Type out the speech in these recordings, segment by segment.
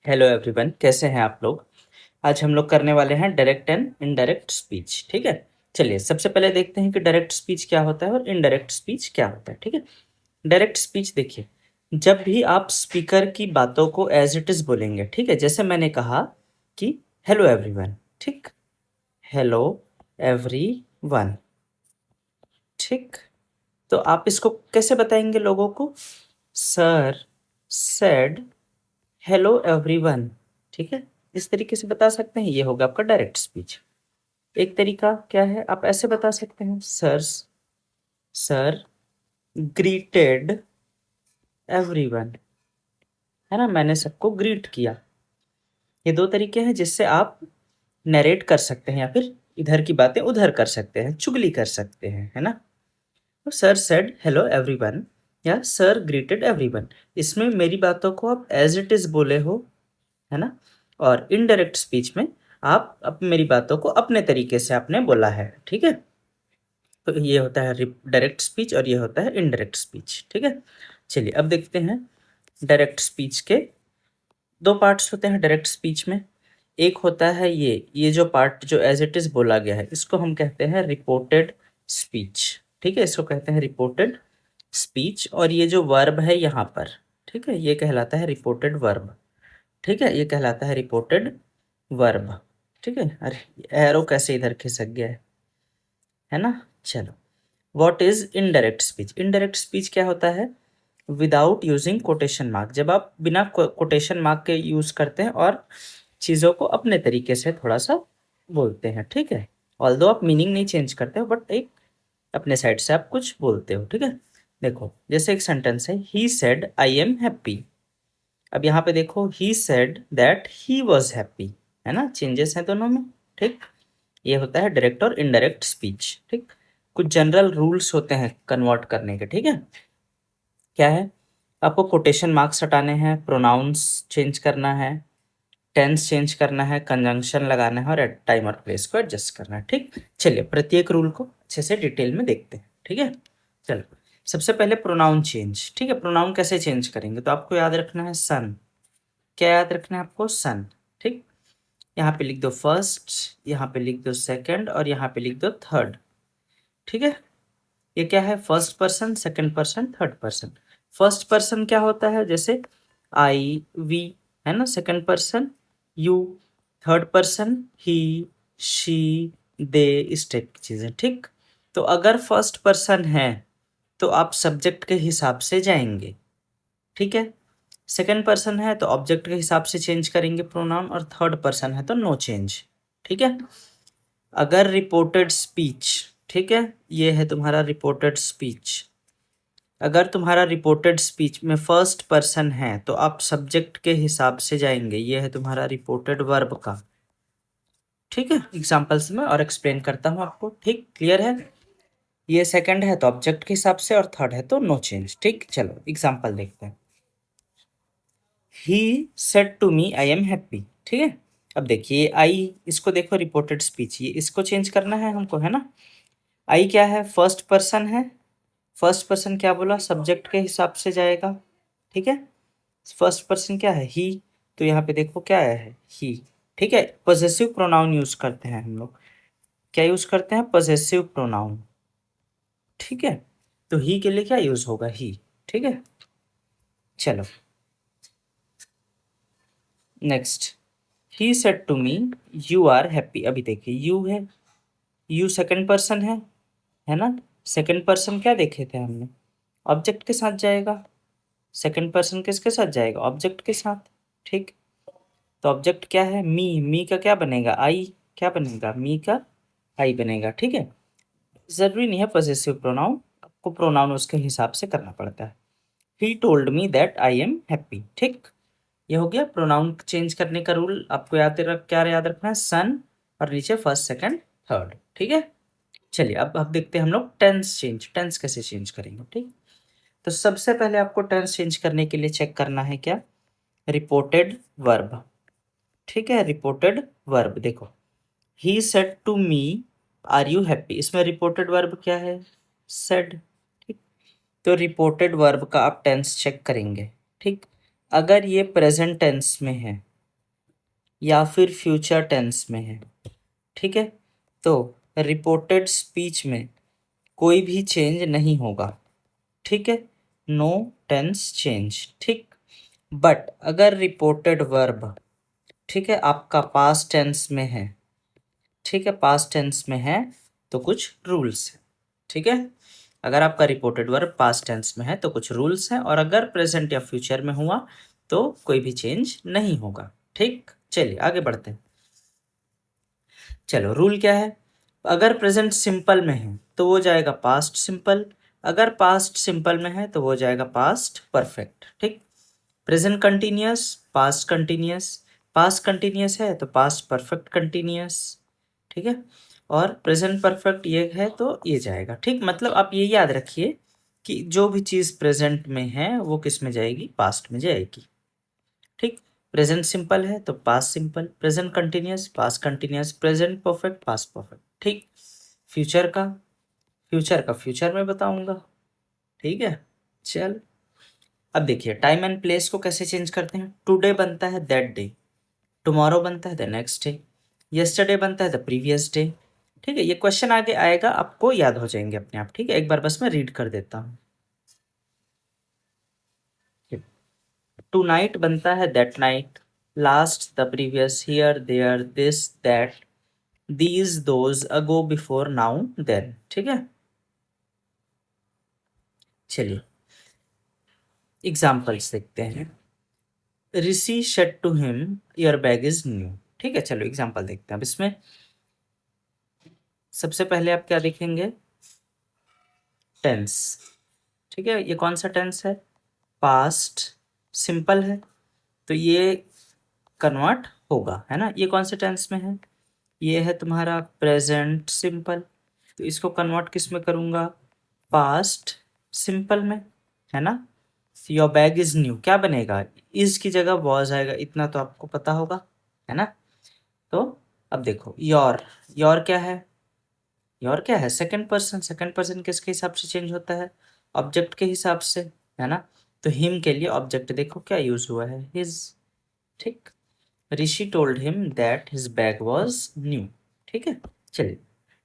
Hello everyone, कैसे हैं आप लोग। आज हम लोग करने वाले हैं डायरेक्ट एंड इनडायरेक्ट स्पीच। ठीक है, चलिए सबसे पहले देखते हैं कि डायरेक्ट स्पीच क्या होता है और इनडायरेक्ट स्पीच क्या होता है। ठीक है, डायरेक्ट स्पीच देखिए, जब भी आप स्पीकर की बातों को एज इट इज़ बोलेंगे, ठीक है, जैसे मैंने कहा कि हेलो एवरीवन, ठीक, हेलो एवरीवन, ठीक, तो आप इसको कैसे बताएंगे लोगों को? Sir said hello everyone. ठीक है, इस तरीके से बता सकते हैं, ये होगा आपका डायरेक्ट स्पीच। एक तरीका क्या है, आप ऐसे बता सकते हैं, सर ग्रीटेड एवरीवन, है ना, मैंने सबको ग्रीट किया। ये दो तरीके हैं जिससे आप नरेट कर सकते हैं या फिर इधर की बातें उधर कर सकते हैं, चुगली कर सकते हैं, है ना। तो सर सेड हेलो एवरीवन या सर ग्रीटेड एवरीवन, इसमें मेरी बातों को आप एज इट इज बोले हो, है ना। और इनडायरेक्ट स्पीच में आप मेरी बातों को अपने तरीके से आपने बोला है। ठीक है, तो ये होता है डायरेक्ट स्पीच और ये होता है इनडायरेक्ट स्पीच। ठीक है, चलिए अब देखते हैं डायरेक्ट स्पीच के दो पार्ट्स होते हैं डायरेक्ट स्पीच में। एक होता है ये जो पार्ट जो एज इट इज बोला गया है, इसको हम कहते हैं रिपोर्टेड स्पीच। ठीक है, इसको कहते हैं रिपोर्टेड स्पीच, और ये जो वर्ब है यहाँ पर, ठीक है, ये कहलाता है रिपोर्टेड वर्ब। ठीक है, ये कहलाता है रिपोर्टेड वर्ब। ठीक है, अरे एरो कैसे इधर खिसक गया है ना। चलो, what is indirect speech? Indirect speech क्या होता है? विदाउट यूजिंग कोटेशन मार्क, जब आप बिना कोटेशन मार्क के यूज करते हैं और चीज़ों को अपने तरीके से थोड़ा सा बोलते हैं। ठीक है, ऑल्दो आप मीनिंग नहीं चेंज करते हो, बट एक अपने साइड से आप कुछ बोलते हो। ठीक है, देखो जैसे एक सेंटेंस है, he said I am happy. अब यहाँ पे देखो, he said that he was happy, है ना, चेंजेस हैं दोनों में। ठीक, ये होता है डायरेक्ट और इनडायरेक्ट स्पीच। ठीक, कुछ जनरल रूल्स होते हैं कन्वर्ट करने के। ठीक है, क्या है, आपको कोटेशन मार्क्स हटाने हैं, प्रोनाउंस चेंज करना है, टेंस चेंज करना है, कंजंक्शन लगाना है और टाइम और प्लेस को एडजस्ट करना है। ठीक, चलिए प्रत्येक रूल को अच्छे से डिटेल में देखते हैं। ठीक है, चलो सबसे पहले प्रोनाउन चेंज। ठीक है, प्रोनाउन कैसे चेंज करेंगे, तो आपको याद रखना है सन। क्या याद रखना है आपको? सन। ठीक, यहाँ पे लिख दो फर्स्ट, यहाँ पे लिख दो सेकंड और यहाँ पे लिख दो थर्ड। ठीक है, ये क्या है? First person, second person, third person. First person क्या होता है? जैसे आई वी, है ना, second person you, third person he she they, इस टाइप की चीज़ें। ठीक, तो अगर फर्स्ट पर्सन है तो आप सब्जेक्ट के हिसाब से जाएंगे। ठीक है, सेकंड पर्सन है तो ऑब्जेक्ट के हिसाब से चेंज करेंगे प्रोनाउन, और थर्ड पर्सन है तो नो चेंज। ठीक है, अगर रिपोर्टेड स्पीच, ठीक है, ये है तुम्हारा रिपोर्टेड स्पीच, अगर तुम्हारा रिपोर्टेड स्पीच में फर्स्ट पर्सन है तो आप सब्जेक्ट के हिसाब से जाएंगे। ये है तुम्हारा रिपोर्टेड वर्ब का। ठीक है, एग्जाम्पल्स में और एक्सप्लेन करता हूँ आपको। ठीक, क्लियर है? ये सेकंड है तो ऑब्जेक्ट के हिसाब से और थर्ड है तो नो चेंज। ठीक, चलो एग्जाम्पल देखते हैं। He said to me I am happy. ठीक है, अब देखिए आई, इसको देखो रिपोर्टेड स्पीच, ये इसको चेंज करना है हमको, है ना। आई क्या है? फर्स्ट पर्सन है, फर्स्ट पर्सन क्या बोला? सब्जेक्ट के हिसाब से जाएगा। ठीक है, फर्स्ट पर्सन क्या है? ही, तो यहाँ पे देखो क्या आया है? ही। ठीक है, पॉजेसिव प्रोनाउन यूज करते हैं हम लोग। क्या यूज करते हैं? Possessive pronoun. ठीक है, तो ही के लिए क्या यूज होगा? ही। ठीक है, चलो next, he said to me you are happy. अभी देखिए यू है, यू सेकंड पर्सन है ना। सेकंड पर्सन क्या देखे थे हमने? ऑब्जेक्ट के साथ जाएगा। सेकंड पर्सन किसके साथ जाएगा? ऑब्जेक्ट के साथ। ठीक, तो ऑब्जेक्ट क्या है? मी का क्या बनेगा? आई। क्या बनेगा? मी का आई बनेगा। ठीक है, जरूरी नहीं है पॉसेसिव प्रोनाउन, आपको प्रोनाउन उसके हिसाब से करना पड़ता है। He told me that I am happy. ठीक, ये हो गया प्रोनाउन चेंज करने का रूल। आपको क्या याद रखना है? सन और नीचे फर्स्ट सेकंड थर्ड। ठीक है, चलिए अब देखते हैं हम लोग टेंस चेंज, टेंस कैसे चेंज करेंगे। ठीक, तो सबसे पहले आपको टेंस चेंज करने के लिए चेक करना है क्या? Reported verb. ठीक है, रिपोर्टेड वर्ब देखो, he said to me are you happy, इसमें रिपोर्टेड वर्ब क्या है? सेड। ठीक, तो रिपोर्टेड वर्ब का आप टेंस चेक करेंगे। ठीक, अगर ये प्रेजेंट टेंस में है या फिर फ्यूचर टेंस में है, ठीक है। तो रिपोर्टेड स्पीच में कोई भी चेंज नहीं होगा, ठीक है, नो टेंस चेंज, ठीक। बट अगर रिपोर्टेड वर्ब, ठीक है, आपका पास्ट टेंस में है, ठीक है, पास्ट टेंस में है, तो कुछ रूल्स है, ठीक है। अगर आपका रिपोर्टेड वर्ब पास्ट टेंस में है तो कुछ रूल्स हैं, और अगर प्रेजेंट या फ्यूचर में हुआ तो कोई भी चेंज नहीं होगा, ठीक। चलिए आगे बढ़ते हैं। चलो रूल क्या है, अगर प्रेजेंट सिंपल में है तो वो जाएगा पास्ट सिंपल, अगर पास्ट सिंपल में है तो वो जाएगा पास्ट परफेक्ट, ठीक। Present continuous, past continuous, past continuous है तो पास्ट परफेक्ट कंटिन्यूअस, ठीक है। और प्रेजेंट परफेक्ट ये है तो ये जाएगा, ठीक। मतलब आप ये याद रखिए कि जो भी चीज़ प्रेजेंट में है वो किस में जाएगी, पास्ट में जाएगी, ठीक। प्रेजेंट सिंपल है तो past simple, present continuous past continuous, present perfect past perfect, ठीक। फ्यूचर का, फ्यूचर का फ्यूचर में बताऊंगा, ठीक है। चल अब देखिए टाइम एंड प्लेस को कैसे चेंज करते हैं। टुडे बनता है दैट डे, टुमारो बनता है द नेक्स्ट डे, यस्टरडे बनता है द प्रीवियस डे, ठीक है। ये क्वेश्चन आगे आएगा, आपको याद हो जाएंगे अपने आप, ठीक है। एक बार बस मैं रीड कर देता हूँ। टू नाइट बनता है that night, last the previous, here there this that, these those, ago before now then, ठीक है। चलिए एग्जाम्पल्स देखते हैं। Rishi said to him your bag is new, ठीक है। चलो एग्जाम्पल देखते हैं अब इसमें। सबसे पहले आप क्या देखेंगे, टेंस, ठीक है। ये कौन सा टेंस है, पास्ट सिंपल है, तो ये कन्वर्ट होगा, है ना। ये कौन से टेंस में है, ये है तुम्हारा प्रेजेंट सिंपल, तो इसको कन्वर्ट किस में करूँगा, पास्ट सिंपल में, है ना। योर बैग इज न्यू क्या बनेगा, इज की जगह वॉज आएगा, इतना तो आपको पता होगा, है ना। तो अब देखो योर क्या है, योर क्या है, सेकंड पर्सन, सेकंड पर्सन किसके हिसाब से चेंज होता है, ऑब्जेक्ट के हिसाब से, है ना। तो हिम के लिए ऑब्जेक्ट देखो क्या यूज हुआ है, हिज, ठीक। Rishi told him that his bag was new, ठीक है। चलिए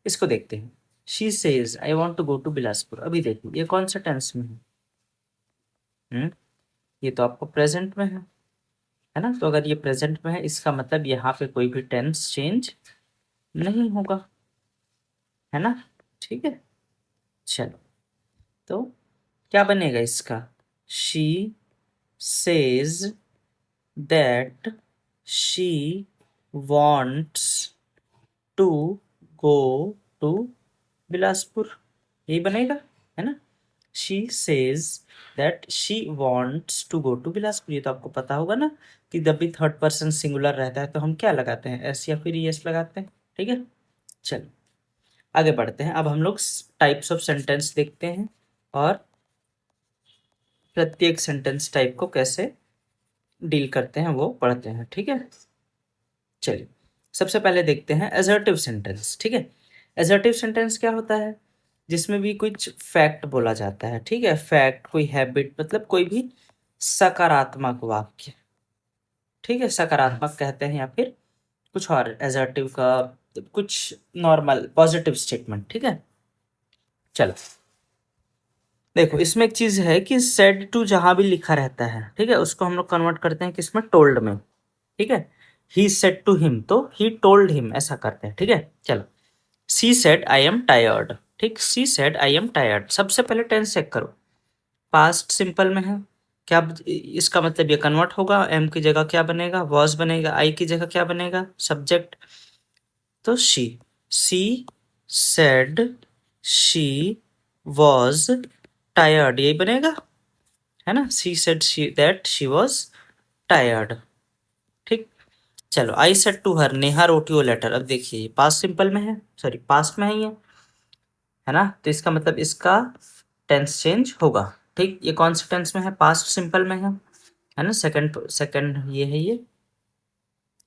इसको देखते हैं। She says I want to go to Bilaspur, अभी देखिए ये कौन सा टेंस में है, ये तो आपको प्रेजेंट में है ना। तो अगर ये प्रेजेंट में है इसका मतलब यहाँ पे कोई भी टेंस चेंज नहीं होगा, है ना, ठीक है। चलो तो क्या बनेगा इसका, she says that she wants to go to Bilaspur, यही बनेगा, है ना। She says that she wants to go to Bilaspur, ये तो आपको पता होगा ना कि जब भी थर्ड पर्सन सिंगुलर रहता है तो हम क्या लगाते हैं, एस या फिर यस लगाते हैं, ठीक है। चलो आगे बढ़ते हैं। अब हम लोग टाइप्स ऑफ सेंटेंस देखते हैं और प्रत्येक सेंटेंस टाइप को कैसे डील करते हैं वो पढ़ते हैं, ठीक है। चलिए सबसे पहले देखते हैं एजर्टिव सेंटेंस, ठीक है। एजर्टिव सेंटेंस क्या होता है, जिसमें भी कुछ फैक्ट बोला जाता है, ठीक है। फैक्ट, कोई हैबिट, मतलब कोई भी सकारात्मक वाक्य, ठीक है, सकारात्मक कहते हैं, या फिर कुछ और एजर्टिव का कुछ नॉर्मल पॉजिटिव स्टेटमेंट, ठीक है। चलो देखो इसमें एक चीज है कि सेड टू जहां भी लिखा रहता है, ठीक है, उसको हम लोग कन्वर्ट करते हैं किसमें, टोल्ड में, ठीक है। ही सेड टू हिम तो ही टोल्ड हिम ऐसा करते हैं, ठीक है। चलो she said I am tired, ठीक, she said I am tired. सबसे पहले टेंस चेक करो, पास्ट सिंपल में है, क्या इसका मतलब ये कन्वर्ट होगा, एम की जगह क्या बनेगा, वॉज बनेगा, आई की जगह क्या बनेगा, सब्जेक्ट। तो she said she was tired, यही बनेगा, है ना। She said she that she was tired, ठीक। चलो I said to her Neha wrote you letter, अब देखिए पास्ट सिंपल में है, सॉरी पास्ट में है ये, है ना। तो इसका मतलब इसका टेंस चेंज होगा, ठीक। ये कौन से टेंस में है, पास्ट सिंपल में है ना। सेकंड सेकंड ये है, ये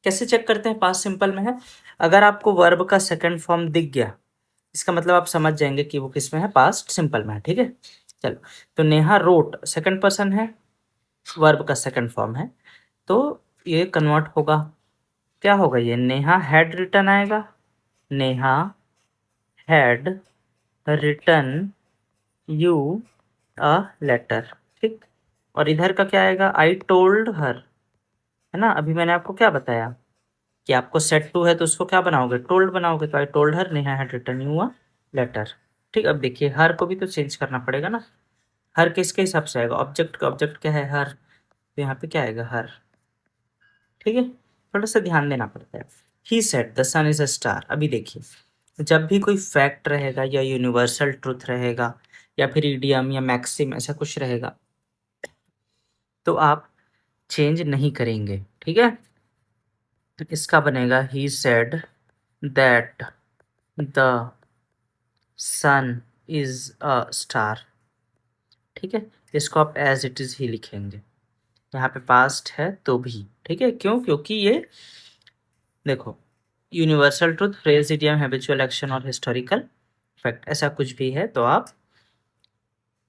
कैसे चेक करते हैं, पास्ट सिंपल में है, अगर आपको वर्ब का सेकंड फॉर्म दिख गया इसका मतलब आप समझ जाएंगे कि वो किस में है, पास्ट सिंपल में है, ठीक है। चलो तो नेहा रोट सेकंड पर्सन है, वर्ब का सेकंड फॉर्म है, तो ये कन्वर्ट होगा क्या होगा ये, नेहा हैड रिटन आएगा, Neha had written you a letter, ठीक। और इधर का क्या आएगा, आई टोल्ड हर, है ना। अभी मैंने आपको क्या बताया कि आपको सेट टू है तो उसको क्या बनाओगे, टोल्ड बनाओगे, तो I told her Neha had written you a letter, ठीक। अब देखिए हर को भी तो चेंज करना पड़ेगा ना, हर किसके हिसाब से आएगा, ऑब्जेक्ट का, ऑब्जेक्ट क्या है, हर, तो यहाँ पे क्या आएगा, हर, ठीक है। थोड़ा सा ध्यान देना पड़ता है। He said the sun is a star. अभी देखिए जब भी कोई फैक्ट रहेगा या यूनिवर्सल ट्रुथ रहेगा या फिर इडियम या मैक्सिम ऐसा कुछ रहेगा तो आप चेंज नहीं करेंगे, ठीक है। तो इसका बनेगा he said that the sun is a star, ठीक है। इसको आप एज इट इज ही लिखेंगे, यहाँ पे पास्ट है तो भी, ठीक है। क्यों, क्योंकि ये देखो universal truth, phrase, idiom, habitual action और हिस्टोरिकल फैक्ट ऐसा कुछ भी है तो आप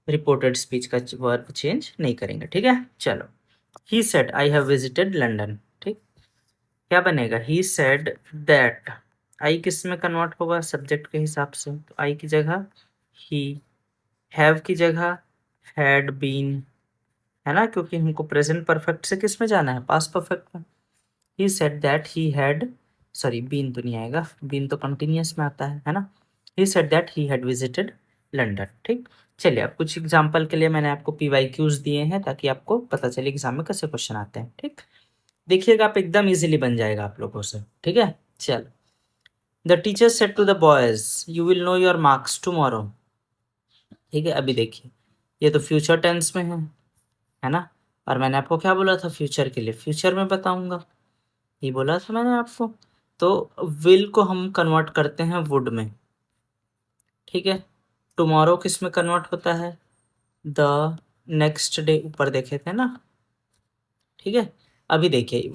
रिपोर्टेड स्पीच का वर्ब चेंज नहीं करेंगे, ठीक है। चलो, ही said I have visited London, ठीक। क्या बनेगा, ही सेड दैट, आई किस में कन्वर्ट होगा, सब्जेक्ट के हिसाब से, तो आई की जगह ही, हैव की जगह हैड बीन, है ना, क्योंकि हमको प्रेजेंट परफेक्ट से किस में जाना है, पास्ट परफेक्ट में। He said that he had, sorry been तो नहीं आएगा, बीन तो कंटिन्यूअस में आता है ना। He said that he had visited London, ठीक। चलिए अब कुछ एग्जांपल के लिए मैंने आपको पीवाईक्यूज दिए हैं ताकि आपको पता चले एग्जाम में कैसे क्वेश्चन आते हैं, ठीक। देखिएगा आप एकदम इजीली बन जाएगा आप लोगों से, ठीक है। चलो, the teacher said to the boys you will know your marks tomorrow, ठीक है। अभी देखिए ये तो फ्यूचर टेंस में है ना, और मैंने आपको क्या बोला था, फ्यूचर के लिए फ्यूचर में बताऊंगा, ये बोला था मैंने आपको। तो विल को हम कन्वर्ट करते हैं वुड में, ठीक है। टुमारो किस में कन्वर्ट होता है, द नेक्स्ट डे, ऊपर देखे थे ना, ठीक है। अभी देखिए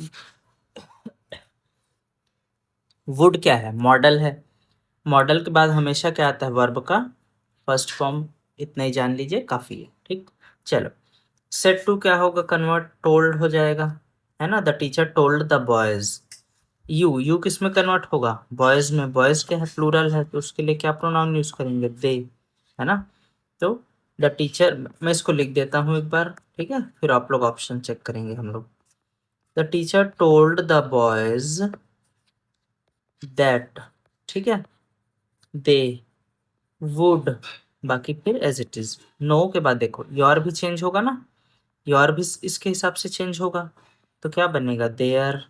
वुड क्या है, मॉडल है, मॉडल के बाद हमेशा क्या आता है, वर्ब का फर्स्ट फॉर्म, इतना ही जान लीजिए काफ़ी है, ठीक। चलो, सेट टू क्या होगा, कन्वर्ट टोल्ड हो जाएगा, है ना, the teacher told the boys. You किस में कन्वर्ट होगा, बॉयज में, बॉयज क्या है, प्लूरल है, तो उसके लिए क्या प्रोनाउन यूज करेंगे, दे, है ना। तो द टीचर, मैं इसको लिख देता हूँ एक बार, ठीक है, फिर आप लोग ऑप्शन चेक करेंगे हम लोग। The teacher told the boys that, ठीक है, दे वुड, बाकी फिर एज इट इज, नो के बाद देखो योर भी चेंज होगा ना, योर भी इसके हिसाब से चेंज होगा, तो क्या बनेगा, there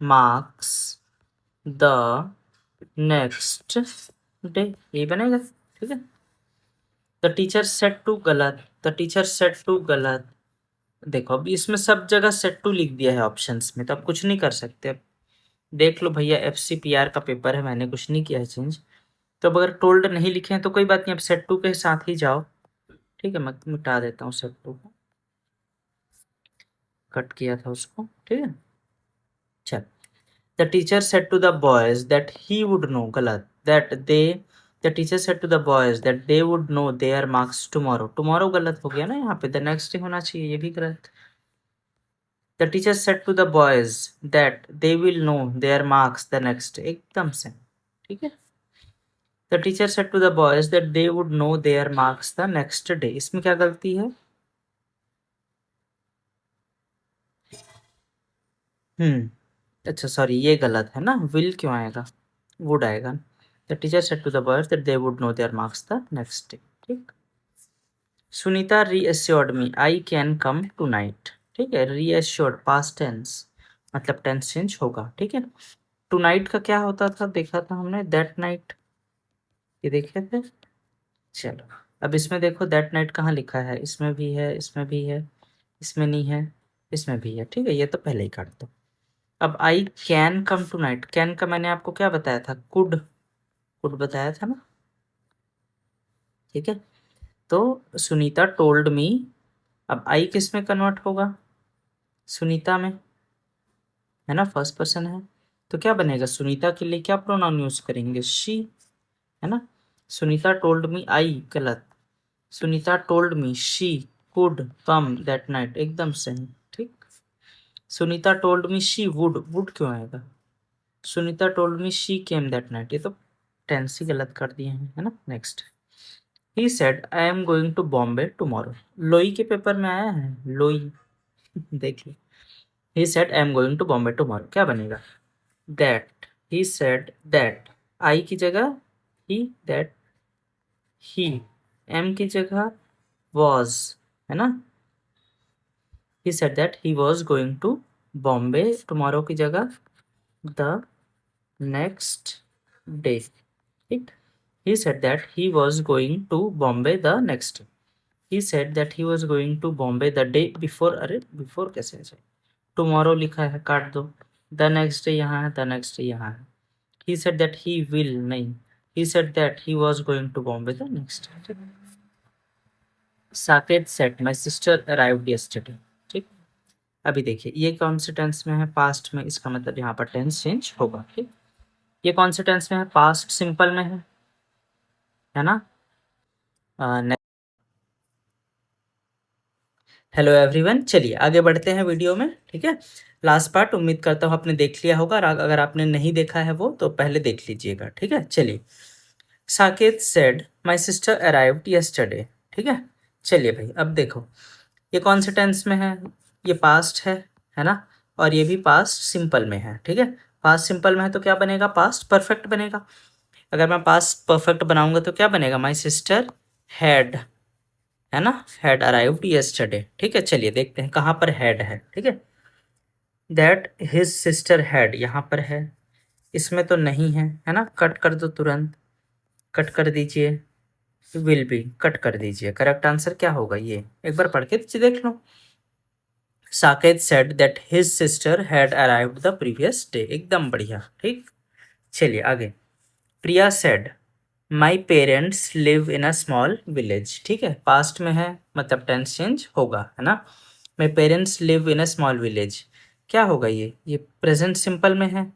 marks the next day, यही बनेगा, ठीक है। द टीचर सेट टू गलत, द टीचर सेट टू गलत, देखो अब इसमें सब जगह सेट टू लिख दिया है ऑप्शंस में, तो आप कुछ नहीं कर सकते। अब देख लो भैया FCPR का पेपर है, मैंने कुछ नहीं किया है चेंज, तो अब अगर टोल्ड नहीं लिखे हैं तो कोई बात नहीं, अब सेट टू के साथ ही जाओ, ठीक है। मैं मिटा देता हूँ सेट टू को, कट किया था उसको, ठीक है। चल, the teacher said to the boys that he would know, गलत, that they, the teacher said to the boys that they would know their marks tomorrow, tomorrow गलत हो गया ना, यहाँ पे द नेक्स्ट डे होना चाहिए, ये भी गलत। The teacher said to the boys that they will know their marks the next day, एकदम से, ठीक है। The teacher said to the boys that they would know their marks the next day, इसमें क्या गलती है, अच्छा सॉरी ये गलत है ना, विल क्यों आएगा, वुड आएगा। The teacher said to the boys that they would know their marks the next day, ठीक। Sunita reassured me I can come tonight, ठीक है, रीअश्योर्ड पास्ट टेंस, मतलब टेंस चेंज होगा, ठीक है। टू नाइट का क्या होता था, देखा था हमने, दैट नाइट, ये देखे थे। चलो, अब इसमें देखो दैट नाइट कहाँ लिखा है, इसमें भी है, इसमें भी है, इसमें नहीं है, इसमें भी है, ठीक है, ये तो पहले ही काट दो। अब I can come tonight, can का मैंने आपको क्या बताया था, कुड, कुड बताया था ना, ठीक है। तो सुनीता टोल्ड मी, अब आई किस में कन्वर्ट होगा, सुनीता में, है ना, फर्स्ट पर्सन है, तो क्या बनेगा, सुनीता के लिए क्या प्रोनाउन यूज करेंगे, शी, है ना। सुनीता टोल्ड मी आई, गलत, Sunita told me she could come that night, एकदम सही, ठीक। Sunita told me she would, would क्यों आएगा? Sunita told me she came that night, ये तो टेंस ही गलत कर दिए हैं, है ना। Next, he said I am going to Bombay tomorrow. लोई के पेपर में आया है, लोई देख लो। He said I am going to Bombay tomorrow, क्या बनेगा? That, he said that, I की जगह ही, दैट ही, एम की जगह वॉज, है ना। He said that he was going to Bombay tomorrow की जगह द नेक्स्ट डे, ठीक। He said that he was going to Bombay the next day. He said that he was going to Bombay the day before, अरे before कैसे आ जाए, tomorrow लिखा है, काट दो। द नेक्स्ट डे यहाँ है, द नेक्स्ट डे यहाँ है। He said that he will, नहीं, he said that he was going to Bombay the next day. Saket said my sister arrived yesterday, ठीक। अभी देखिए ये कौन से टेंस में है? पास्ट में, इसका मतलब यहाँ पर टेंस चेंज होगा, ठीक। ये कौन से टेंस में है? पास्ट सिंपल में है ना। हेलो एवरीवन, चलिए आगे बढ़ते हैं वीडियो में, ठीक है। लास्ट पार्ट उम्मीद करता हूँ आपने देख लिया होगा, और अगर आपने नहीं देखा है वो तो पहले देख लीजिएगा, ठीक है। चलिए, Saket said my sister arrived yesterday, ठीक है। चलिए भाई, अब देखो ये कौन से टेंस में है? ये पास्ट है ना, और ये भी पास्ट सिंपल में है, ठीक है। पास्ट सिंपल में है तो क्या बनेगा? पास्ट परफेक्ट बनेगा। अगर मैं पास्ट परफेक्ट बनाऊंगा तो क्या बनेगा? माई सिस्टर हैड, है ना, हैड अराइव्ड यस्टरडे, ठीक है। चलिए देखते हैं कहाँ पर हैड है, ठीक है। दैट हिज सिस्टर हैड यहाँ पर है, इसमें तो नहीं है ना, कट कर दो तुरंत, कट कर दीजिए। विल बी कट कर दीजिए, करेक्ट आंसर क्या होगा? ये एक बार पढ़ के देख लो। Saket said that his sister had arrived the previous day, एकदम बढ़िया, ठीक। चलिए आगे, Priya said my parents live in a small village, ठीक है। पास्ट में है मतलब टेंस चेंज होगा, है ना। माई parents live in a small village, क्या होगा? ये प्रेजेंट सिंपल में है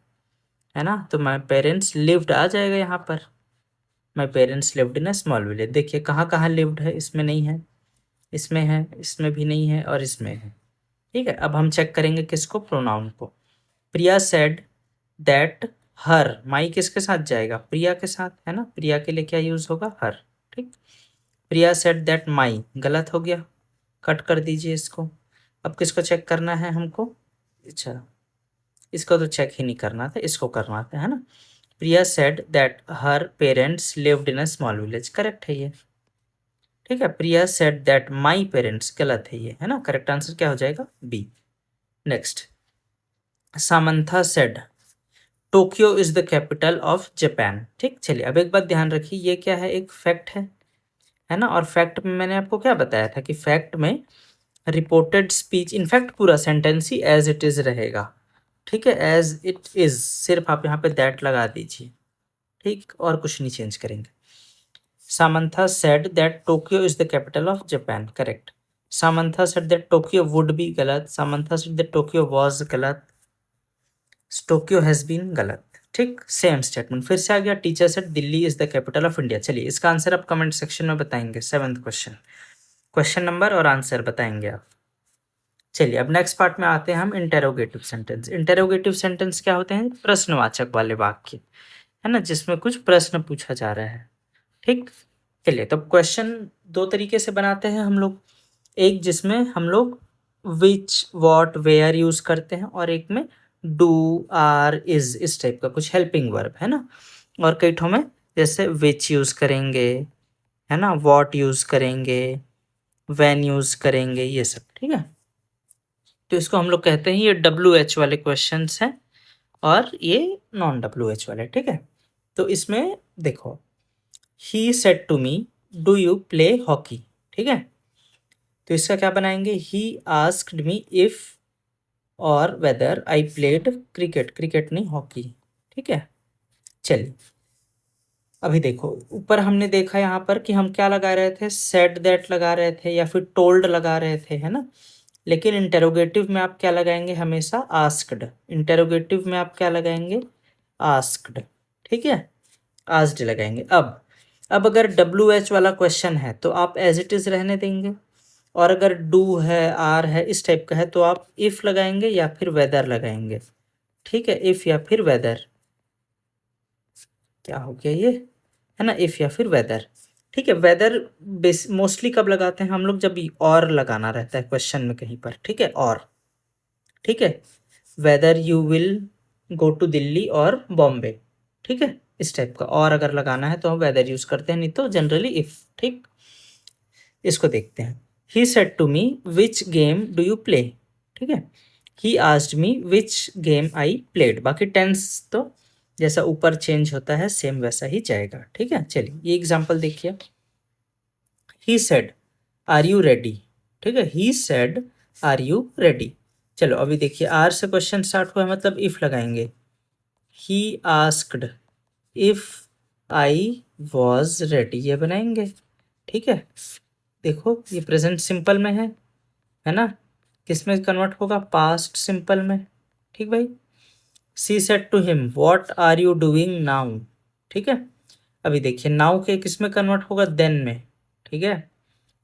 ना, तो माई पेरेंट्स लिव्ड आ जाएगा यहाँ पर। My parents lived in a small village, देखिए कहाँ कहाँ लिव्ड है, इसमें नहीं है, इसमें है, इसमें भी नहीं है, और इसमें है, ठीक है। अब हम चेक करेंगे किसको? प्रोनाउन को। प्रिया सेड दैट हर, माई किसके साथ जाएगा? प्रिया के साथ, है ना। प्रिया के लिए क्या यूज होगा? हर, ठीक। प्रिया सेड दैट माई गलत हो गया, कट कर दीजिए इसको। अब किसको चेक करना है हमको? अच्छा, इसको तो चेक ही नहीं करना था, इसको करना था, है ना। Priya said that her parents lived in a small village, correct है ये, ठीक है। Priya said that my parents गलत है ये, है ना। करेक्ट आंसर क्या हो जाएगा? B. Next, Samantha said Tokyo is the capital of Japan, ठीक। चलिए अब एक बात ध्यान रखिए, ये क्या है? एक फैक्ट है ना। और फैक्ट में मैंने आपको क्या बताया था कि फैक्ट में रिपोर्टेड स्पीच, इनफैक्ट पूरा सेंटेंस ही एज इट इज रहेगा, ठीक है। एज इट इज, सिर्फ आप यहाँ पे दैट लगा दीजिए, ठीक, और कुछ नहीं चेंज करेंगे। Samantha said that Tokyo is the capital of Japan, correct. Samantha said that Tokyo would be, गलत। Samantha said that Tokyo was, गलत। टोक्यो हैज बीन, गलत, ठीक। सेम स्टेटमेंट फिर से आ गया। Teacher said Delhi is the capital of India. चलिए इसका आंसर आप कमेंट सेक्शन में बताएंगे। 7th क्वेश्चन, क्वेश्चन नंबर और आंसर बताएंगे आप। चलिए अब नेक्स्ट पार्ट में आते हैं हम, इंटेरोगेटिव सेंटेंस। इंटेरोगेटिव सेंटेंस क्या होते हैं? प्रश्नवाचक वाले वाक्य, है ना, जिसमें कुछ प्रश्न पूछा जा रहा है, ठीक। चलिए तो क्वेश्चन दो तरीके से बनाते हैं हम लोग, एक जिसमें हम लोग विच, वॉट, वेयर यूज करते हैं, और एक में डू, आर, इज, इस टाइप का कुछ हेल्पिंग वर्ब, है ना। और कई ठों में जैसे विच यूज करेंगे, है ना, वॉट यूज करेंगे, व्हेन यूज करेंगे, ये सब, ठीक है। तो इसको हम लोग कहते हैं, ये WH वाले क्वेश्चंस हैं और ये नॉन WH वाले, ठीक है। तो इसमें देखो, he said to me do you play hockey, ठीक है। तो इसका क्या बनाएंगे? ही आस्क्ड मी इफ और whether I played cricket, cricket नहीं हॉकी, ठीक है। चलिए अभी देखो, ऊपर हमने देखा यहाँ पर कि हम क्या लगा रहे थे? सेड दैट लगा रहे थे या फिर टोल्ड लगा रहे थे, है ना। लेकिन इंटेरोगेटिव में आप क्या लगाएंगे? हमेशा आस्क्ड। इंटेरोगेटिव में आप क्या लगाएंगे? आस्क्ड, ठीक है, आस्क्ड लगाएंगे। अब अगर WH वाला क्वेश्चन है तो आप एज इट इज रहने देंगे, और अगर डू है, आर है, इस टाइप का है तो आप इफ लगाएंगे या फिर वेदर लगाएंगे। ठीक है, इफ या फिर वेदर। क्या हो गया ये, है ना, इफ या फिर वेदर। ठीक है, वेदर मोस्टली कब लगाते हैं हम लोग, जब और लगाना रहता है क्वेश्चन में कहीं पर। ठीक है, और ठीक है, whether you will go to Delhi और बॉम्बे। ठीक है, इस टाइप का और अगर लगाना है तो हम वेदर यूज करते हैं, नहीं तो जनरली इफ। ठीक, इसको देखते हैं। He said to me which game do you play. ठीक है, he asked me which game I played. बाकी टेंस तो जैसा ऊपर चेंज होता है सेम वैसा ही जाएगा। ठीक है, चलिए ये एग्जांपल देखिए। He said are you ready. ठीक है, he said are you ready. चलो अभी देखिए, आर से क्वेश्चन स्टार्ट हुआ है मतलब इफ लगाएंगे। ही asked if I was ready, ये बनाएंगे। ठीक है, देखो ये प्रेजेंट सिंपल में है ना, किस में कन्वर्ट होगा, पास्ट सिंपल में। ठीक भाई, she said to him what are you doing now. ठीक है, अभी देखिए नाउ के किस में कन्वर्ट होगा, देन में। ठीक है,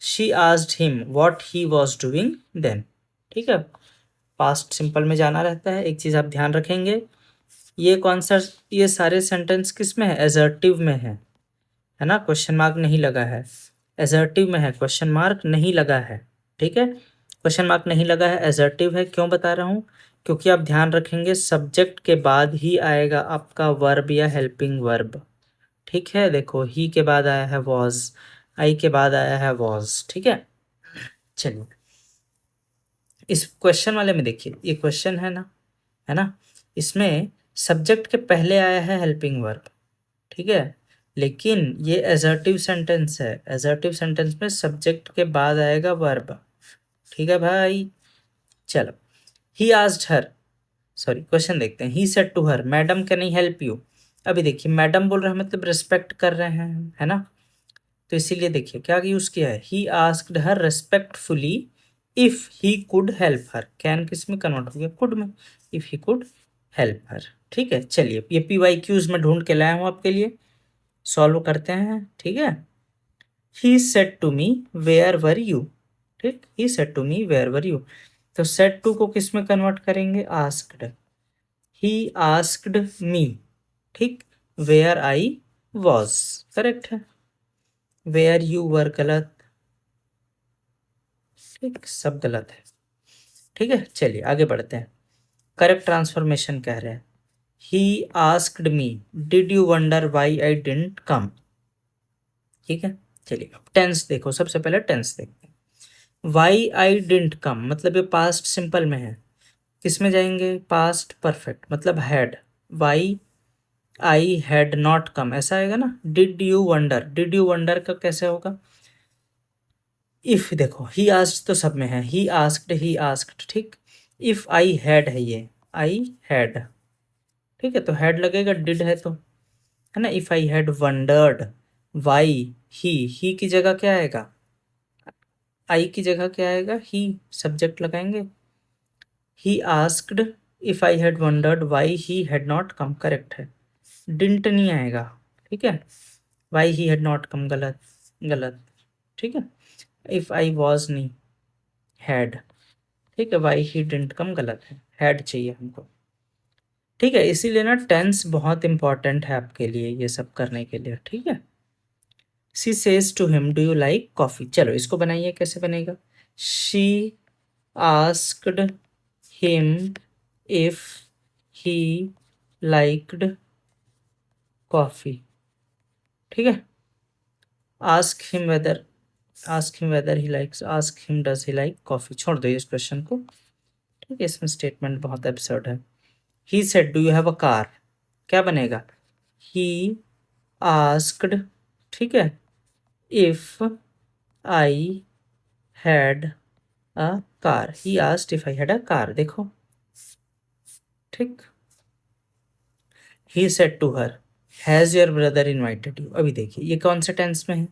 she asked him what he was doing then. ठीक है, पास्ट सिंपल में जाना रहता है। एक चीज आप ध्यान रखेंगे, ये कौन सा, ये सारे सेंटेंस किस में है, एजर्टिव में है ना, क्वेश्चन मार्क नहीं लगा है। एजर्टिव में है, क्वेश्चन मार्क नहीं लगा है। ठीक है, क्वेश्चन मार्क नहीं लगा है, एजर्टिव है। क्यों बता रहा हूँ, क्योंकि आप ध्यान रखेंगे सब्जेक्ट के बाद ही आएगा आपका वर्ब या हेल्पिंग वर्ब। ठीक है, देखो ही के बाद आया है वॉज, आई के बाद आया है वॉज। ठीक है, चलिए इस क्वेश्चन वाले में देखिए, ये क्वेश्चन है ना, इसमें सब्जेक्ट के पहले आया है हेल्पिंग वर्ब। ठीक है, लेकिन ये एजर्टिव सेंटेंस है, एजर्टिव सेंटेंस में सब्जेक्ट के बाद आएगा वर्ब। ठीक है भाई, चलो he asked her, sorry question देखते हैं। He said to her madam can I help you. अभी देखिए मैडम बोल रहे हैं मतलब रिस्पेक्ट कर रहे हैं, है ना, तो इसीलिए देखिए क्या यूज किया है, he asked her respectfully if he could help her. Can किस में कन्वर्ट हो गया, कुड में, if he could help her. ठीक है, चलिए ये PYQs में ढूंढ के लाया हूँ आपके लिए, सॉल्व करते हैं। ठीक है, he said to me where were you. ठीक, he said to me where were you, तो सेड टू को किस में कन्वर्ट करेंगे, आस्क्ड। ही आस्क्ड मी। ठीक, वेयर आई वॉज करेक्ट है, वेयर यू वर गलत। ठीक, सब गलत है। ठीक है, चलिए आगे बढ़ते हैं। करेक्ट ट्रांसफॉर्मेशन कह रहे हैं, ही asked me did you wonder why I didn't come. ठीक है, चलिए अब टेंस देखो, सबसे पहले टेंस देखते हैं। वाई आई डिडंट कम मतलब ये पास्ट सिंपल में है, किस में जाएंगे, पास्ट परफेक्ट मतलब had. Why I had not come ऐसा आएगा ना। Did you wonder, did you wonder का कैसे होगा, इफ देखो ही आस्क्ड तो सब में है, ही आस्क्ड ही आस्क्ड। ठीक, इफ आई हैड है ये, आई हैड। ठीक है, तो हैड लगेगा, डिड है तो, है ना। If I had wondered why, he की जगह क्या आएगा, आई की जगह क्या आएगा, ही, सब्जेक्ट लगाएंगे। ही asked if I had wondered why he had not come, correct है। डिंट नहीं आएगा। ठीक है, वाई ही हैड नॉट कम गलत, गलत। ठीक है, इफ आई वॉज नहीं, हैड। ठीक है, वाई ही डिडंट कम गलत है, हैड चाहिए हमको। ठीक है, इसीलिए ना टेंस बहुत इंपॉर्टेंट है आपके लिए ये सब करने के लिए। ठीक है, she says to him do you like coffee. चलो इसको बनाइए, कैसे बनेगा, she asked him if he liked coffee. ठीक है, ask him whether, ask him whether he likes, ask him does he like coffee. छोड़ दो इस क्वेश्चन को। ठीक है, इसमें स्टेटमेंट बहुत एब्सर्ड है। He said do you have a car, क्या बनेगा, ही आस्क्ड, ठीक है, if I had a car, he asked if I had a car. देखो, ठीक, he said to her has your brother invited you. अभी देखिए ये कौन से टेंस में है,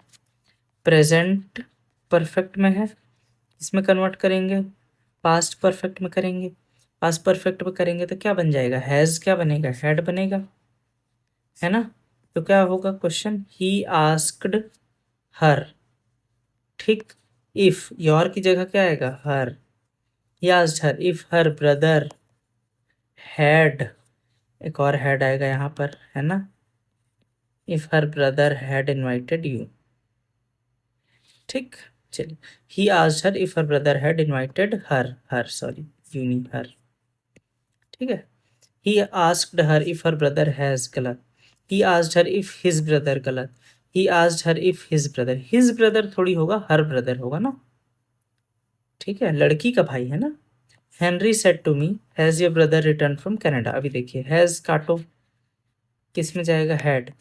प्रेजेंट परफेक्ट में है, इसमें कन्वर्ट करेंगे, पास्ट परफेक्ट में करेंगे। पास्ट परफेक्ट में करेंगे तो क्या बन जाएगा, हैज क्या बनेगा, हैड बनेगा, है ना। तो क्या होगा क्वेश्चन, ही आस्क्ड हर। ठीक, इफ योर की जगह क्या आएगा, her. He asked her if her brother had, एक और हैड आएगा यहाँ पर, है ना। If her brother had invited you, ठीक। चलिए, he asked her if her brother had invited her sorry, you नहीं हर, ठीक है। He asked her if her brother has, गलत। He asked her if his brother, गलत। He asked her if his brother थोड़ी होगा, her brother होगा ना, ठीक है, लड़की का भाई है ना। Henry said to me has your brother return from Canada. अभी देखिए, हैज काटो, किस में जाएगा, हैड।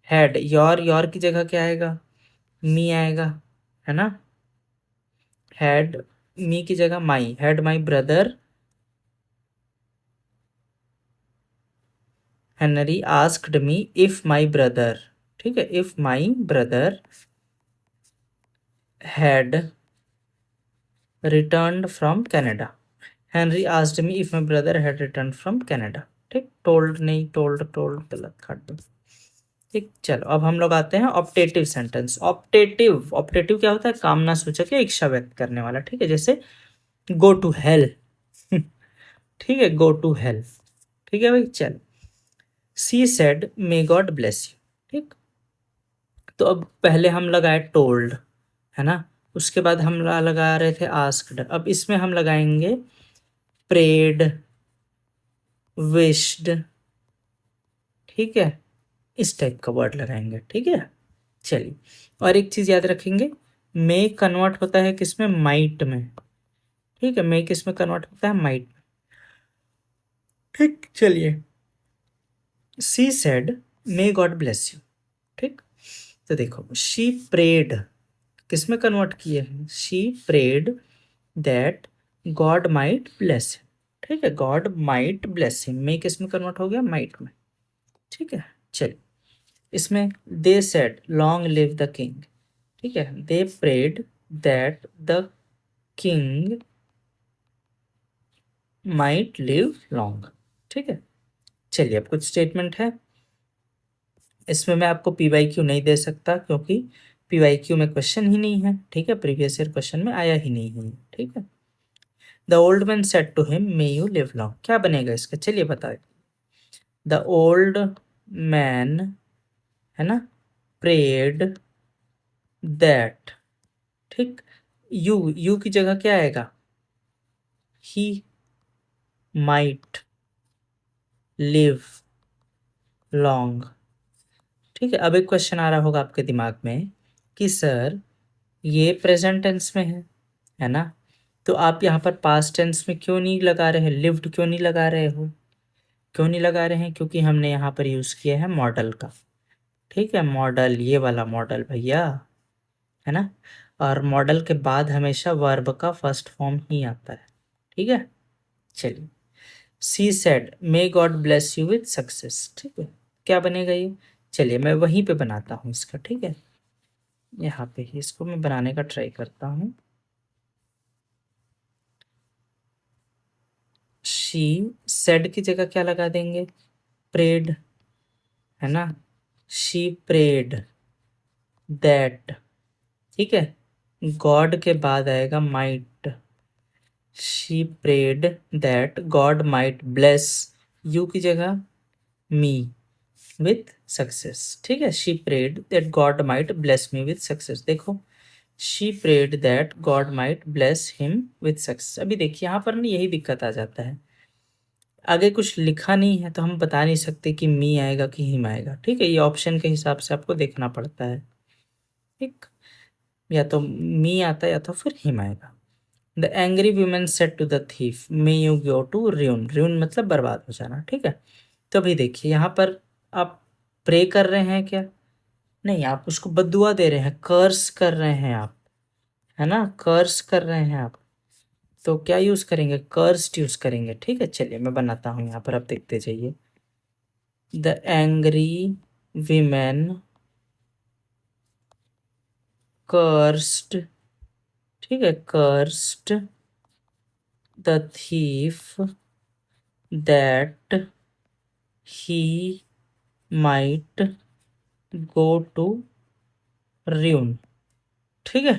हैड योर की जगह क्या आएगा, मी आएगा, है ना। हैड मी की जगह my, had my brother Henry asked me if my brother, ठीक है, if my brother had return from Canada. Henry asked me if my brother had return from Canada, ठीक। टोल्ड नहीं, टोल्ड गलत, काट दो, ठीक। चलो अब हम लोग आते हैं ऑप्टेटिव सेंटेंस। ऑप्टेटिव क्या होता है, कामना सूचक या इच्छा व्यक्त करने वाला, ठीक है। जैसे गो टू हेल ठीक है, गो टू हेल, ठीक है भाई। चल, सी said may God bless you, ठीक। तो अब पहले हम लगाए टोल्ड, है ना। उसके बाद हम लगा रहे थे आस्क्ड। अब इसमें हम लगाएंगे प्रेड, विश्ड, ठीक है, इस टाइप का वर्ड लगाएंगे, ठीक है। चलिए, और एक चीज याद रखेंगे, मे कन्वर्ट होता है किसमें, माइट में, ठीक है। मे किसमें कन्वर्ट होता है, माइट में, ठीक। चलिए, she said may God bless you, ठीक। तो देखो, शी प्रेड किसमें कन्वर्ट किए हैं, she prayed that God might bless him, ठीक है, God might bless him, may किसमें कन्वर्ट हो गया, माइट में, ठीक है। चलिए, इसमें they said long live the king, ठीक है, they prayed that the king might live long, ठीक है। चलिए, अब कुछ स्टेटमेंट है, इसमें मैं आपको पीवाईक्यू नहीं दे सकता क्योंकि पीवाईक्यू में क्वेश्चन ही नहीं है, ठीक है, प्रीवियस ईयर क्वेश्चन में आया ही नहीं है, ठीक है। The old man said to him may you live long, क्या बनेगा इसका, चलिए बताए। द ओल्ड मैन, है ना, प्रेड दैट, ठीक। यू की जगह क्या आएगा, ही माइट लिव लॉन्ग, ठीक है। अब एक क्वेश्चन आ रहा होगा आपके दिमाग में कि सर ये प्रेजेंट टेंस में है ना, तो आप यहाँ पर पास्ट टेंस में क्यों नहीं लगा रहे हैं, लिव्ड क्यों नहीं लगा रहे हो, क्यों नहीं लगा रहे हैं, क्योंकि हमने यहाँ पर यूज़ किया है मॉडल का, ठीक है। मॉडल, ये वाला मॉडल भैया, है ना। और मॉडल के बाद हमेशा वर्ब का फर्स्ट फॉर्म ही आता है, ठीक है। चलिए, she said may God bless you with success, ठीक है, क्या बनेगा ये, चलिए मैं वहीं पे बनाता हूँ इसका, ठीक है। यहाँ पे ही इसको मैं बनाने का ट्राई करता हूँ। शी सेड की जगह क्या लगा देंगे, प्रेड, है ना। शी प्रेड दैट, ठीक है, गॉड के बाद आएगा might, she prayed that God might bless you की जगह मी विथ सक्सेस, ठीक है। She prayed that God might bless me with success, देखो, she prayed that God might bless him with success. अभी देखिए, यहाँ पर ना यही दिक्कत आ जाता है, आगे कुछ लिखा नहीं है तो हम बता नहीं सकते कि मी आएगा कि हिम आएगा, ठीक है। ये ऑप्शन के हिसाब से आपको देखना पड़ता है, ठीक, या तो मी आता है या तो फिर हिम आएगा। The angry women said to the thief may you go to ruin, ruin मतलब बर्बाद हो जाना, ठीक है। तो अभी देखिए, यहाँ पर आप प्रे कर रहे हैं क्या, नहीं, आप उसको बद्दुआ दे रहे हैं, कर्स कर रहे हैं आप, है ना, कर्स कर रहे हैं आप, तो क्या यूज करेंगे, कर्स्ड यूज करेंगे, ठीक है। चलिए मैं बनाता हूँ यहाँ पर, आप देखते जाइए। द एंग्री विमेन कर्स्ड, ठीक है, cursed the thief that he might go to ruin, ठीक है।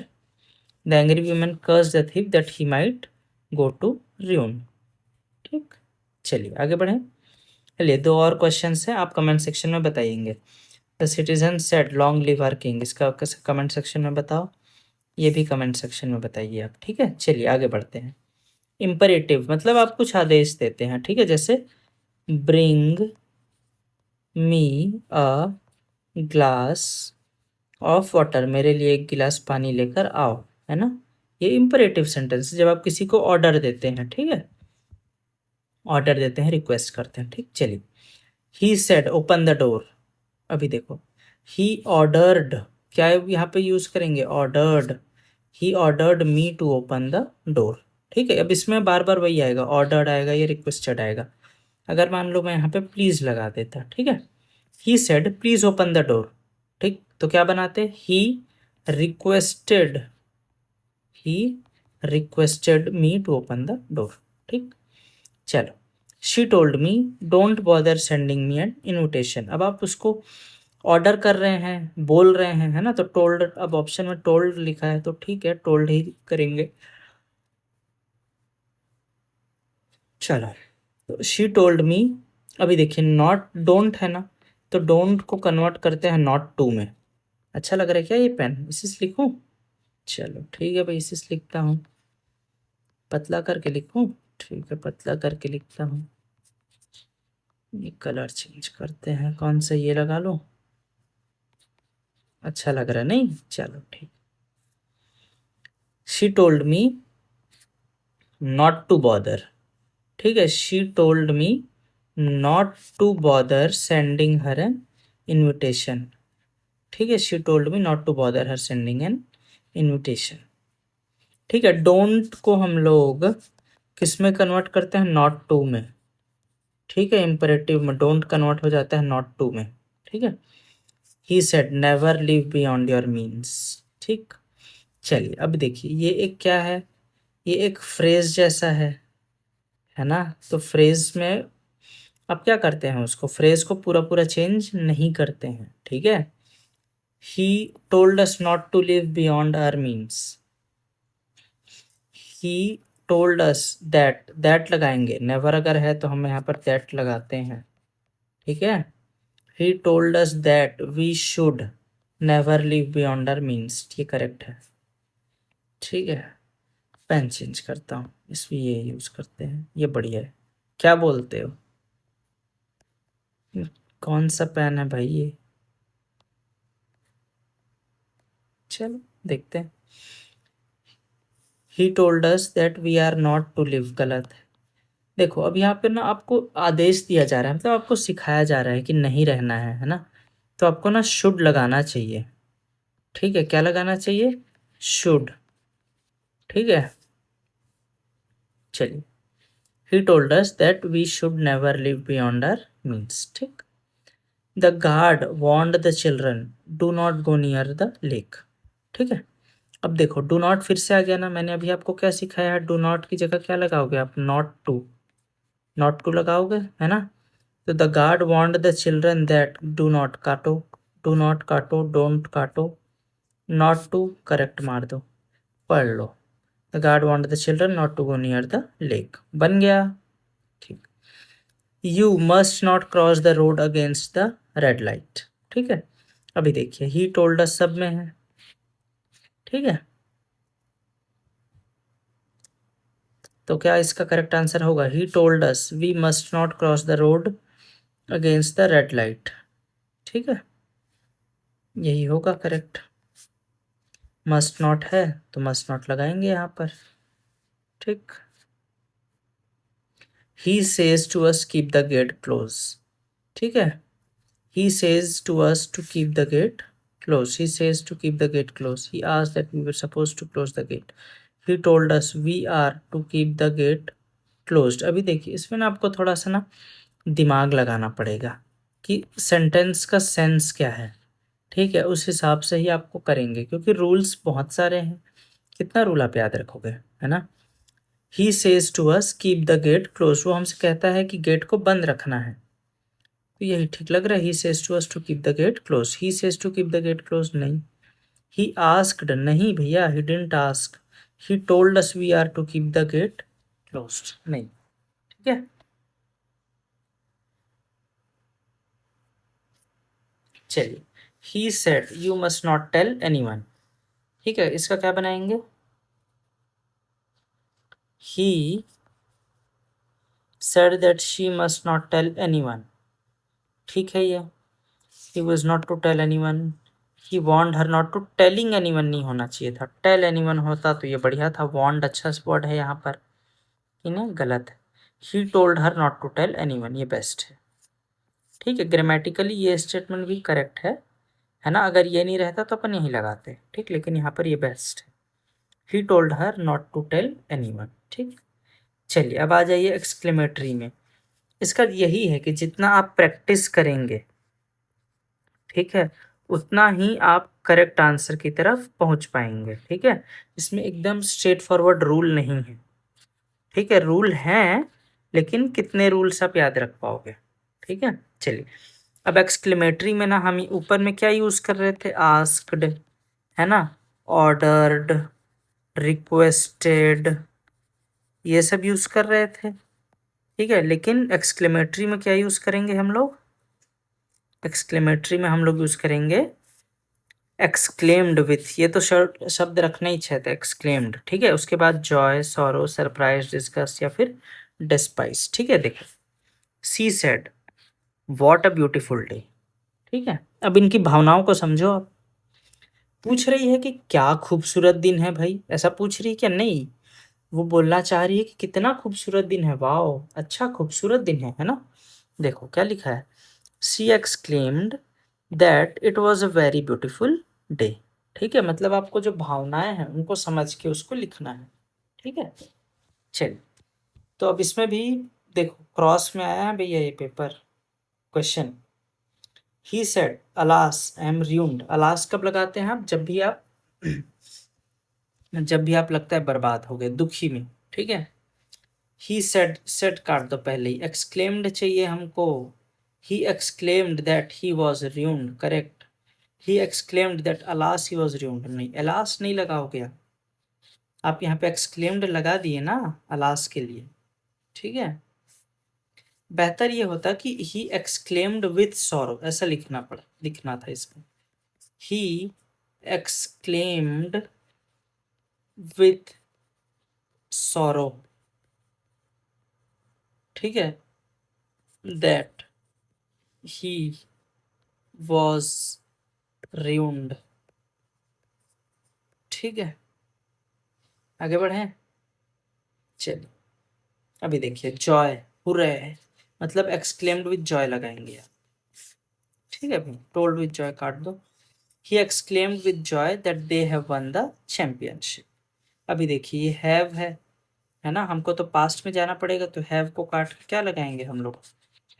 The angry woman curse the thief that he might go to ruin। ठीक, चलिए आगे बढ़ें। चलिए 2 और क्वेश्चंस हैं, आप कमेंट सेक्शन में बताइएंगे। The citizen said long live our king, इसका कमेंट सेक्शन में बताओ। ये भी कमेंट सेक्शन में बताइए आप, ठीक है। चलिए आगे बढ़ते हैं। इम्परेटिव मतलब आप कुछ आदेश देते हैं, ठीक है, जैसे bring me a glass of water, मेरे लिए एक गिलास पानी लेकर आओ, है ना। ये इम्परेटिव सेंटेंस जब आप किसी को ऑर्डर देते हैं, ठीक है, ऑर्डर देते हैं, रिक्वेस्ट करते हैं, ठीक। चलिए, he said open the door, अभी देखो ही ऑर्डर्ड, क्या यहाँ पे यूज करेंगे, ordered. He ordered me to open the door, ठीक है। अब इसमें बार बार वही आएगा, ऑर्डर्ड आएगा या रिक्वेस्टेड आएगा। अगर मान लो मैं यहाँ पे प्लीज लगा देता, ठीक है, he said please open the door, ठीक, तो क्या बनाते, he requested, he requested me to open the door, ठीक। चलो, she told me don't bother sending me an invitation, अब आप उसको ऑर्डर कर रहे हैं, बोल रहे हैं, है ना, तो टोल्ड, अब ऑप्शन में टोल्ड लिखा है तो ठीक है, टोल्ड ही करेंगे। चलो, तो शी टोल्ड मी, अभी देखिए नॉट डोंट है ना, तो डोंट को कन्वर्ट करते हैं नॉट टू में। अच्छा लग रहा है क्या ये पेन, इसी से लिखूं? चलो ठीक है भाई, इसी से लिखता हूँ, पतला करके लिखूं, ठीक है, पतला करके लिखता हूँ। ये कलर चेंज करते हैं, कौन सा ये लगा लो, अच्छा लग रहा है नहीं, चलो ठीक। She told me not to bother, ठीक है, she told me not to bother sending her an invitation, ठीक है, she told me not to bother her sending an invitation, ठीक है। डोंट को हम लोग किस में कन्वर्ट करते हैं, नॉट टू में, ठीक है, इंपेरेटिव में डोंट कन्वर्ट हो जाता है नॉट टू में, ठीक है। He said never live beyond your means, ठीक। चलिए अब देखिए, ये एक क्या है, ये एक फ्रेज जैसा है ना, तो फ्रेज में अब क्या करते हैं, उसको फ्रेज को पूरा पूरा चेंज नहीं करते हैं, ठीक है। He told us not to live beyond our means, he told us that लगाएंगे, नेवर अगर है तो हम यहाँ पर दैट लगाते हैं, ठीक है। He told us that we should never live beyond our means, ये करेक्ट है, ठीक है। पेन चेंज करता हूँ, इसमें ये यूज करते हैं, ये बढ़िया है। क्या बोलते हो, कौन सा पेन है भाई ये, चलो देखते हैं। He told us that we are not to live, गलत है। देखो अब यहाँ पे ना आपको आदेश दिया जा रहा है, मतलब आपको सिखाया जा रहा है कि नहीं रहना है ना, तो आपको ना शुड लगाना चाहिए, ठीक है, क्या लगाना चाहिए, शुड, ठीक है। चलिए, he told us that we should never live beyond our means, ठीक। The guard warned the children do not go near the lake, ठीक है। अब देखो डू नॉट फिर से आ गया ना, मैंने अभी आपको क्या सिखाया है, डू नॉट की जगह क्या लगाओगे आप, नॉट टू, नॉट टू लगाओगे, है ना। तो the guard warned the children that do not काटो, डू नॉट काटो, डोंट काटो, नॉट टू करेक्ट मार दो, पढ़ लो। The guard warned the children not to go near the lake, बन गया, ठीक। You must not cross the road against the red light, ठीक है। अभी देखिए ही टोल्ड अस सब में है, ठीक है, तो क्या इसका करेक्ट आंसर होगा, he told us we must not cross the road against the red light, ठीक है, यही होगा करेक्ट। मस्ट नॉट है तो मस्ट नॉट लगाएंगे यहाँ पर, ठीक। He says to us keep the gate close, ठीक है, he says to us to keep the gate close, he says to keep the gate close, he asked that we were suppose to close the gate, he told us we are to keep the gate closed. अभी देखिए इसमें ना आपको थोड़ा सा ना दिमाग लगाना पड़ेगा कि सेंटेंस का सेंस क्या है, ठीक है, उस हिसाब से ही आपको करेंगे, क्योंकि रूल्स बहुत सारे हैं, कितना रूल आप याद रखोगे, है ना। He says to us keep the gate close, वो हमसे कहता है कि गेट को बंद रखना है, तो यही ठीक लग रहा है, he says to us to keep the gate close, he says to keep the gate close नहीं, ही आस्क्ड, नहीं भैया, he didn't ask, he told us we are to keep the gate closed, नहीं, ठीक है। चलिए, he said you must not tell anyone, ठीक है, इसका क्या बनाएंगे? ही said that she must not tell anyone, ठीक है ये। he was not to tell anyone, he warned her not to telling anyone नहीं होना चाहिए था, tell anyone होता तो ये बढ़िया था, warned अच्छा वर्ड है यहाँ पर, इन्हें गलत है। he told her not to tell anyone, ये बेस्ट है, ठीक है। ग्रामेटिकली ये स्टेटमेंट भी करेक्ट है ना, अगर ये नहीं रहता तो अपन यही लगाते, ठीक, लेकिन यहाँ पर ये बेस्ट है। he told her not to tell anyone, ठीक। चलिए अब आ जाइए एक्सक्लेमेटरी में। इसका यही है कि जितना आप प्रैक्टिस करेंगे, ठीक है, उतना ही आप करेक्ट आंसर की तरफ पहुंच पाएंगे, ठीक है। इसमें एकदम स्ट्रेट फॉरवर्ड रूल नहीं है, ठीक है, रूल हैं लेकिन कितने रूल्स आप याद रख पाओगे, ठीक है। चलिए अब एक्सक्लेमेटरी में ना हम ऊपर में क्या यूज कर रहे थे, आस्क्ड, है ना, ऑर्डर्ड, रिक्वेस्टेड, ये सब यूज कर रहे थे, ठीक है। लेकिन एक्सक्लेमेटरी में क्या यूज करेंगे हम लोग, एक्सक्लेमेटरी में हम लोग यूज करेंगे एक्सक्लेम्ड विथ, ये तो शब्द रखना ही चाहिए था, एक्सक्लेम्ड, ठीक है। उसके बाद जॉय, सॉरो, सरप्राइज, डिस्गस्ट या फिर डिस्पाइस, ठीक है। देखो, she said what a beautiful day, ठीक है। अब इनकी भावनाओं को समझो आप। पूछ रही है कि क्या खूबसूरत दिन है भाई, ऐसा पूछ रही है क्या, नहीं, वो बोलना चाह रही है कि कितना खूबसूरत दिन है, वाओ अच्छा खूबसूरत दिन है ना। देखो क्या लिखा है, she exclaimed that it was a very beautiful day, ठीक है। मतलब आपको जो भावनाएं हैं उनको समझ के उसको लिखना है, ठीक है। चलिए, तो अब इसमें भी देखो क्रॉस में आया है भैया ये paper question, he said alas I am ruined, alas कब लगाते हैं आप, जब भी आप लगता है बर्बाद हो गए, दुखी में, ठीक है। ही सेड काट दो पहले ही, एक्सक्लेम्ड चाहिए हमको, he exclaimed that he was ruined, correct. He exclaimed that alas he was ruined, नहीं, अलास नहीं लगाओगे आप यहाँ पे एक्सक्लेम्ड लगा दिए ना अलास के लिए, ठीक है। बेहतर ये होता कि ही एक्सक्लेम्ड विथ सॉरो, ऐसा लिखना था इसको, ही एक्सक्लेम्ड विथ सॉरो, ठीक है, दैट ही वॉज ruined, ठीक है। आगे बढ़े, चलिए अभी देखिए जॉय, हुर्रे, मतलब एक्सक्लेम्ड विथ जॉय लगाएंगे आप, ठीक है भाई। टोल्ड विथ जॉय काट दो, ही exclaimed with joy that they have one the championship. अभी देखिए ये हैव है ना, हमको तो पास्ट में जाना पड़ेगा, तो हैव को काट के क्या लगाएंगे हम लोग,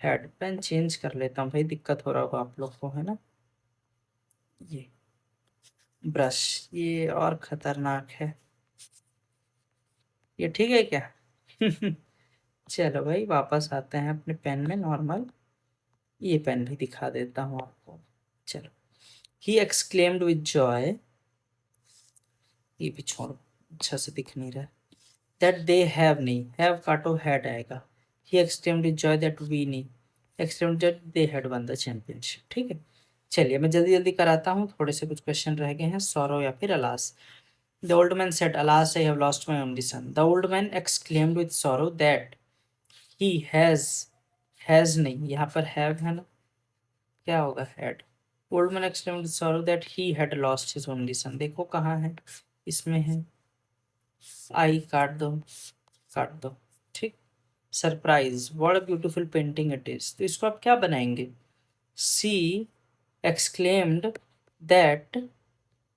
हैड। पेन चेंज कर लेता हूँ भाई, दिक्कत हो रहा होगा आप लोग को, है ना। ये ब्रश, ये और खतरनाक है, ये ठीक है क्या? चलो भाई वापस आते हैं अपने पेन में नॉर्मल, ये पेन भी दिखा देता हूँ आपको। चलो, ही एक्सक्लेम्ड विथ जॉय, ये भी छोड़ो अच्छा से दिख नहीं रहा, दैट दे हैव, नहीं हैव काटो, हैड आएगा। He exclaimed with joy that we, नहीं, exclaimed that they had won the championship, ठीक है। चलिए मैं जल्दी जल्दी कराता हूँ, थोड़े से कुछ क्वेश्चन रह गए हैं, सॉरो या फिर alas. The old man said alas I have lost my only son, the old man exclaimed with sorrow that he has नहीं, यहाँ पर हैव है ना, क्या होगा, had. Old man exclaimed with sorrow that he had lost his only son, देखो कहाँ है, इसमें है, आई काट दो, ठीक। Surprise, what a beautiful painting it is, तो इसको आप क्या बनाएंगे, सी exclaimed that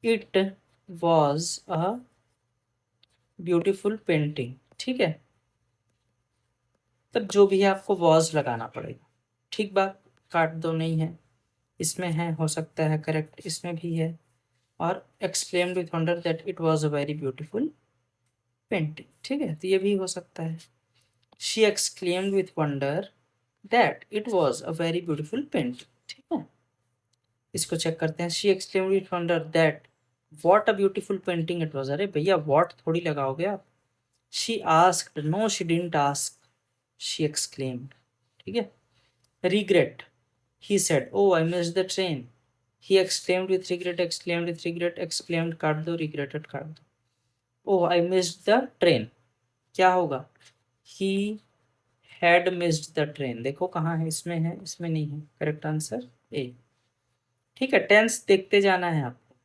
it was a beautiful painting, ठीक है। तब जो भी है आपको वॉज लगाना पड़ेगा, ठीक बात, काट दो, नहीं है, इसमें है, हो सकता है करेक्ट, इसमें भी है, और exclaimed with wonder that it was a very beautiful painting, ठीक है, तो ये भी हो सकता है। She exclaimed with wonder that it was a very beautiful painting, ठीक है। इसको चेक करते हैं, she exclaimed with wonder that what a beautiful painting it was. अरे भैया वॉट थोड़ी लगाओगे आप। She asked, no she didn't ask, she exclaimed. ठीक है। Regret, he said, oh I missed the train, he exclaimed with regret, exclaimed with regret, exclaimed काट दो, regretted काट दो। oh I missed the train, क्या होगा, he had missed the train। देखो कहाँ है, इसमें है, इसमें नहीं है, करेक्ट आंसर ए। ठीक है, टेंस देखते जाना है आपको।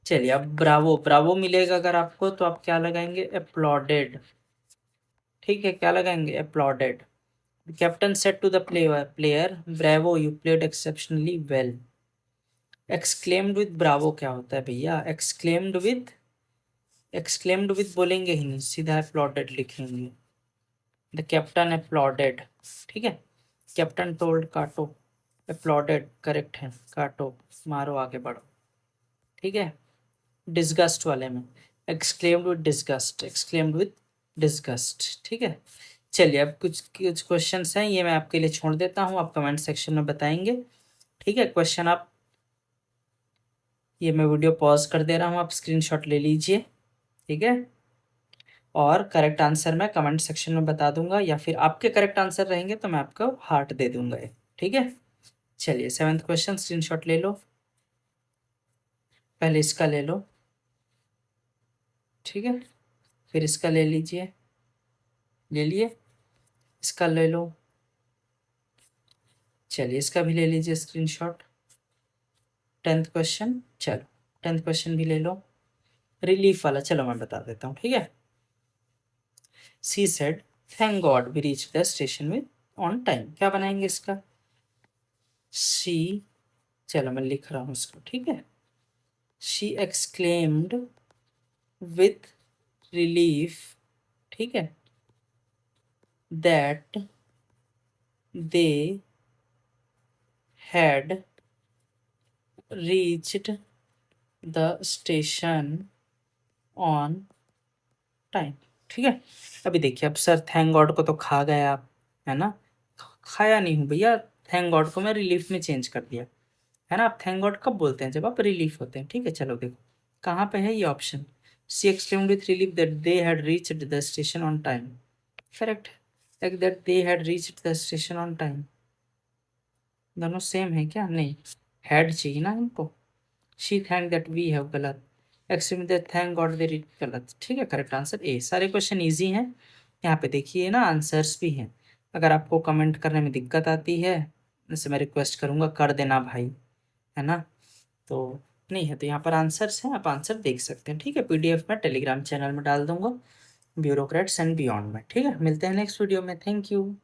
चलिए अब ब्रावो, ब्रावो मिलेगा अगर आपको तो आप क्या लगाएंगे, applauded। ठीक है, क्या लगाएंगे, applauded। Captain said to the player, bravo you played exceptionally well. Exclaimed with bravo क्या होता है भैया, एक्सक्लेम्ड विद बोलेंगे ही नहीं, सीधा अपलॉडेड लिखेंगे। The captain uploaded. ठीक है, कैप्टन टोल्ड काटो, अपलॉडेड करेक्ट है, काटो, मारो आगे बढ़ो। ठीक है, डिस्गस्ट वाले में exclaimed with disgust, exclaimed with disgust. ठीक है, चलिए अब कुछ कुछ क्वेश्चंस हैं, ये मैं आपके लिए छोड़ देता हूँ, आप कमेंट सेक्शन में बताएंगे। ठीक है, क्वेश्चन आप, ये मैं वीडियो पॉज कर दे रहा हूँ, आप स्क्रीनशॉट ले लीजिए। ठीक है, और करेक्ट आंसर मैं कमेंट सेक्शन में बता दूंगा, या फिर आपके करेक्ट आंसर रहेंगे तो मैं आपको हार्ट दे दूंगा। ठीक है, चलिए 7th क्वेश्चन, स्क्रीनशॉट ले लो, पहले इसका ले लो। ठीक है, फिर इसका ले लीजिए, ले लिए, इसका ले लो, चलिए इसका भी ले लीजिए स्क्रीनशॉट। 10th क्वेश्चन, चलो 10th क्वेश्चन भी ले लो, रिलीफ वाला चलो मैं बता देता हूँ। ठीक है, she said thank God we reach the station with on time, क्या बनाएंगे इसका, सी, चलो मैं लिख रहा हूँ इसको। ठीक है, शी एक्सक्लेम्ड विथ रिलीफ, ठीक है, that they had reached the station on time. ठीक है, अभी देखिए, अब सर थैंक गॉड को तो खा गए आप, है ना, खाया नहीं हूँ भैया, थैंक गॉड को मैं रिलीफ में चेंज कर दिया, है ना। आप थैंक गॉड कब बोलते हैं, जब आप रिलीफ होते हैं। ठीक है, चलो देखो कहाँ पे है ये option, she exclaimed with relief that they had reached the station on time, correct, like that they had reached the station on time, दोनों सेम है क्या, नहीं, हैड चाहिए ना हमको। She thank that we have, गलत, exclaimed that thank God they reach, गलत। ठीक है, करेक्ट आंसर ए। सारे क्वेश्चन इजी हैं, यहाँ पे देखिए ना आंसर्स भी हैं। अगर आपको कमेंट करने में दिक्कत आती है, जैसे मैं रिक्वेस्ट करूँगा कर देना भाई, है ना, तो नहीं है तो यहाँ पर आंसर्स हैं, आप आंसर देख सकते हैं। ठीक है, पीडीएफ में टेलीग्राम चैनल में डाल दूंगा, ब्यूरोक्रेट्स एंड बियॉन्ड में। ठीक है, मिलते हैं नेक्स्ट वीडियो में, थैंक यू।